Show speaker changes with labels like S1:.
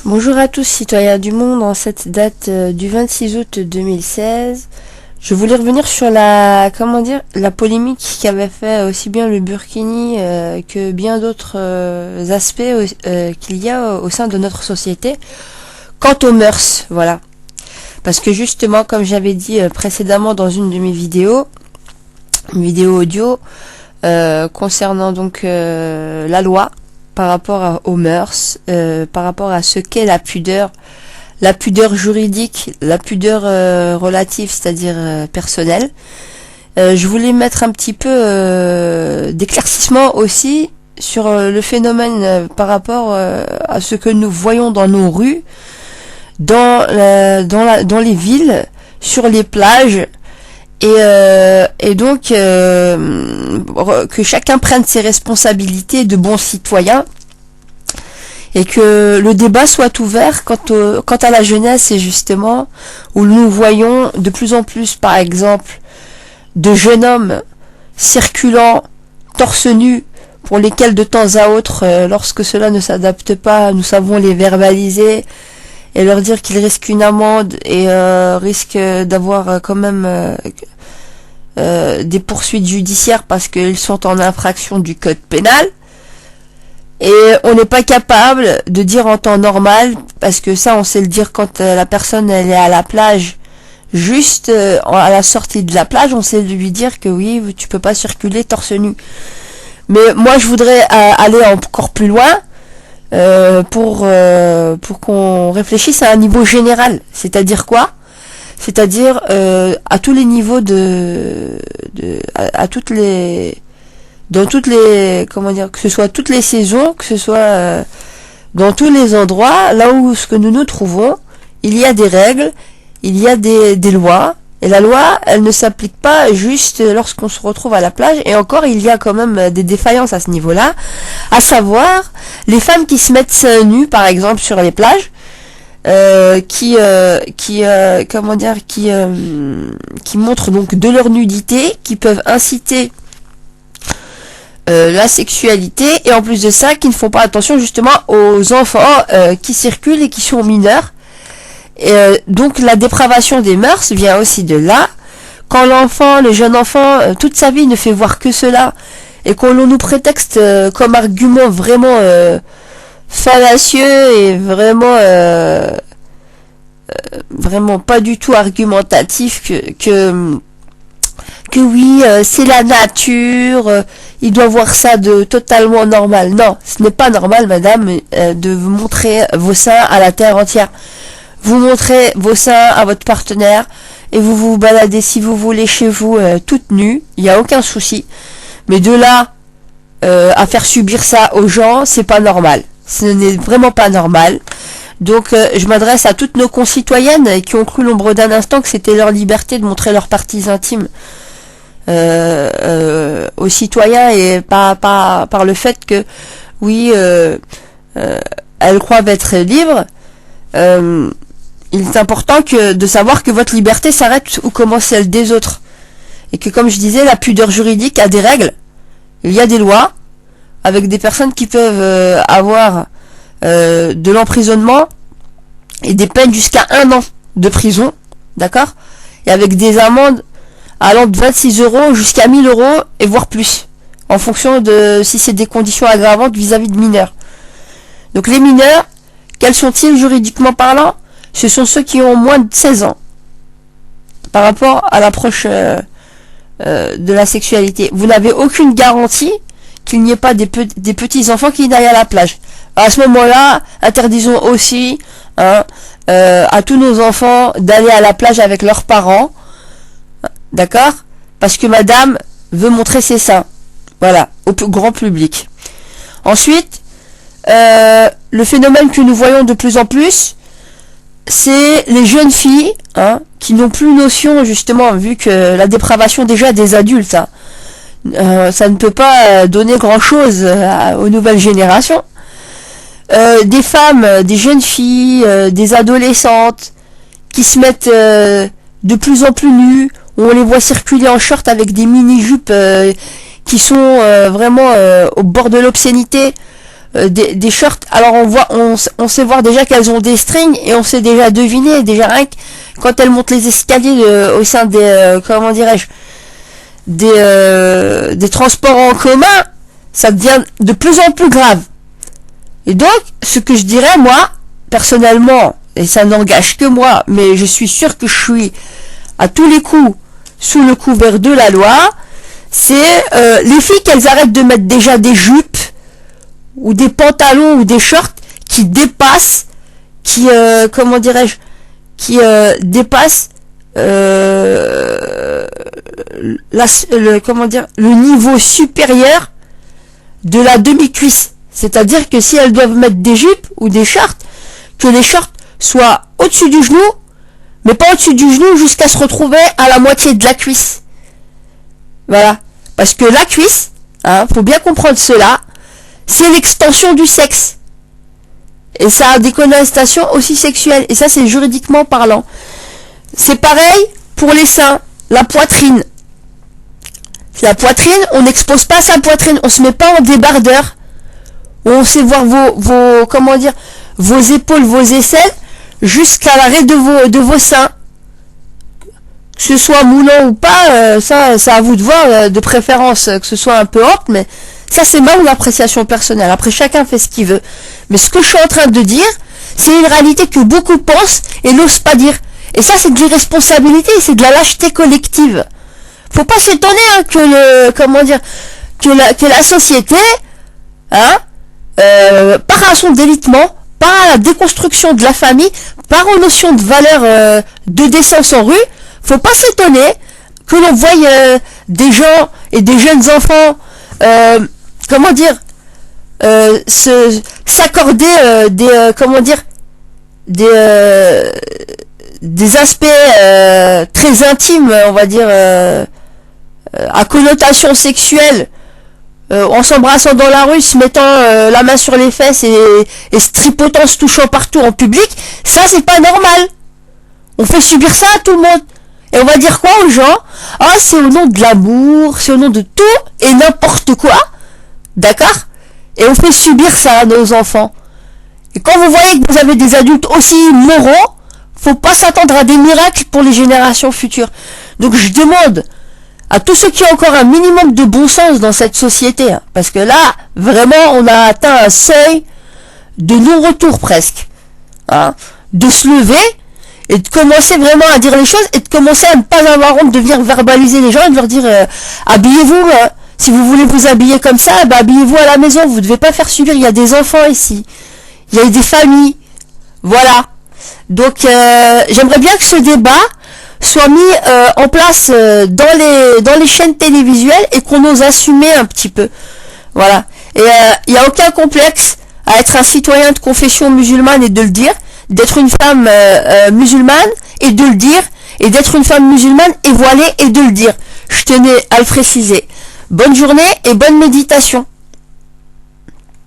S1: Bonjour à tous citoyens du monde, en cette date du 26 août 2016, je voulais revenir sur la polémique qui avait fait aussi bien le Burkini que bien d'autres aspects qu'il y a au sein de notre société quant aux mœurs, voilà. Parce que justement, comme j'avais dit précédemment dans une de mes vidéos, une vidéo audio concernant donc la loi par rapport aux mœurs, par rapport à ce qu'est la pudeur juridique, la pudeur relative, c'est-à-dire personnelle. Je voulais mettre un petit peu d'éclaircissement aussi sur le phénomène par rapport à ce que nous voyons dans nos rues, dans les villes, sur les plages, et donc que chacun prenne ses responsabilités de bons citoyens et que le débat soit ouvert quant à la jeunesse, et justement où nous voyons de plus en plus, par exemple, de jeunes hommes circulant torse nu, pour lesquels de temps à autre, lorsque cela ne s'adapte pas, nous savons les verbaliser et leur dire qu'ils risquent une amende et risquent d'avoir quand même des poursuites judiciaires parce qu'ils sont en infraction du code pénal. Et on n'est pas capable de dire en temps normal, parce que ça on sait le dire quand la personne elle est à la plage, juste à la sortie de la plage, on sait lui dire que oui, tu peux pas circuler torse nu. Mais moi je voudrais aller encore plus loin pour qu'on réfléchisse à un niveau général. C'est-à-dire quoi ? C'est-à-dire à tous les niveaux à toutes les, dans toutes les, que ce soit toutes les saisons, que ce soit dans tous les endroits, là où ce que nous nous trouvons, il y a des règles, il y a des lois, et la loi, elle ne s'applique pas juste lorsqu'on se retrouve à la plage, et encore, il y a quand même des défaillances à ce niveau-là, à savoir, les femmes qui se mettent seins nus, par exemple, sur les plages, qui montrent donc de leur nudité, qui peuvent inciter la sexualité, et en plus de ça, qui ne font pas attention justement aux enfants qui circulent et qui sont mineurs. Et donc la dépravation des mœurs vient aussi de là. Quand l'enfant, le jeune enfant, toute sa vie ne fait voir que cela, et qu'on nous prétexte comme argument vraiment fallacieux et vraiment pas du tout argumentatif que oui, c'est la nature, il doit voir ça de totalement normal. Non, ce n'est pas normal, madame, de vous montrer vos seins à la terre entière. Vous montrez vos seins à votre partenaire et vous vous baladez si vous voulez chez vous toute nue, il n'y a aucun souci. Mais de là à faire subir ça aux gens, c'est pas normal. Ce n'est vraiment pas normal. Donc je m'adresse à toutes nos concitoyennes qui ont cru l'ombre d'un instant que c'était leur liberté de montrer leurs parties intimes aux citoyens, et pas par le fait que oui elles croient être libres. Il est important de savoir que votre liberté s'arrête où commence celle des autres, et que, comme je disais, la pudeur juridique a des règles, il y a des lois avec des personnes qui peuvent avoir de l'emprisonnement et des peines jusqu'à 1 an de prison, d'accord, et avec des amendes allant de 26 € jusqu'à 1000 € et voire plus, en fonction de si c'est des conditions aggravantes vis-à-vis de mineurs. Donc les mineurs, quels sont-ils juridiquement parlant ? Ce sont ceux qui ont moins de 16 ans par rapport à l'approche de la sexualité. Vous n'avez aucune garantie qu'il n'y ait pas des petits enfants qui n'aillent à la plage. À ce moment-là, interdisons aussi à tous nos enfants d'aller à la plage avec leurs parents, d'accord, parce que madame veut montrer ses seins, voilà, au plus grand public. Ensuite, le phénomène que nous voyons de plus en plus, c'est les jeunes filles qui n'ont plus notion, justement, vu que la dépravation déjà des adultes, ça ne peut pas donner grand chose aux nouvelles générations. Des femmes, des jeunes filles, des adolescentes qui se mettent de plus en plus nues, où on les voit circuler en short avec des mini-jupes qui sont vraiment au bord de l'obscénité. des shorts. Alors on sait voir déjà qu'elles ont des strings et on sait déjà deviner déjà rien que quand elles montent les escaliers au sein des comment dirais-je des transports en commun, ça devient de plus en plus grave. Et donc ce que je dirais moi personnellement, et ça n'engage que moi, mais je suis sûr que je suis à tous les coups sous le couvert de la loi, c'est les filles qu'elles arrêtent de mettre déjà des jupes ou des pantalons ou des shorts qui dépassent, comment dirais-je, qui dépassent comment dire, le niveau supérieur de la demi-cuisse. C'est-à-dire que si elles doivent mettre des jupes ou des shorts, que les shorts soient au-dessus du genou, mais pas au-dessus du genou jusqu'à se retrouver à la moitié de la cuisse. Voilà. Parce que la cuisse, faut bien comprendre cela, c'est l'extension du sexe. Et ça a des connotations aussi sexuelles. Et ça, c'est juridiquement parlant. C'est pareil pour les seins, la poitrine. La poitrine, on n'expose pas sa poitrine, on se met pas en débardeur. On sait voir vos comment dire, vos épaules, vos aisselles, jusqu'à l'arrêt de vos seins. Que ce soit moulant ou pas, ça à vous de voir, de préférence que ce soit un peu ample, mais ça c'est mon appréciation personnelle. Après chacun fait ce qu'il veut. Mais ce que je suis en train de dire, c'est une réalité que beaucoup pensent et n'osent pas dire. Et ça c'est de l'irresponsabilité, c'est de la lâcheté collective. Faut pas s'étonner que le comment dire que la société par à son délitement, par à la déconstruction de la famille, par aux notions de valeur de décence en rue, faut pas s'étonner que l'on voie des gens et des jeunes enfants comment dire s'accorder des aspects très intimes, on va dire à connotation sexuelle, en s'embrassant dans la rue, se mettant la main sur les fesses et se tripotant, se touchant partout en public. Ça c'est pas normal. On fait subir ça à tout le monde. Et on va dire quoi aux gens? Ah, c'est au nom de l'amour, c'est au nom de tout et n'importe quoi. D'accord? Et on fait subir ça à nos enfants. Et quand vous voyez que vous avez des adultes aussi moraux, faut pas s'attendre à des miracles pour les générations futures. Donc je demande à tous ceux qui ont encore un minimum de bon sens dans cette société, parce que là, vraiment, on a atteint un seuil de non-retour presque, de se lever et de commencer vraiment à dire les choses et de commencer à ne pas avoir honte de venir verbaliser les gens et de leur dire habillez-vous, si vous voulez vous habiller comme ça, habillez-vous à la maison, vous ne devez pas faire subir, il y a des enfants ici, il y a des familles, voilà. Donc j'aimerais bien que ce débat soit mis en place dans les chaînes télévisuelles et qu'on ose assumer un petit peu, voilà. Et il n'y a aucun complexe à être un citoyen de confession musulmane et de le dire, d'être une femme musulmane et de le dire, et d'être une femme musulmane et voilée et de le dire. Je tenais à le préciser. Bonne journée et bonne méditation.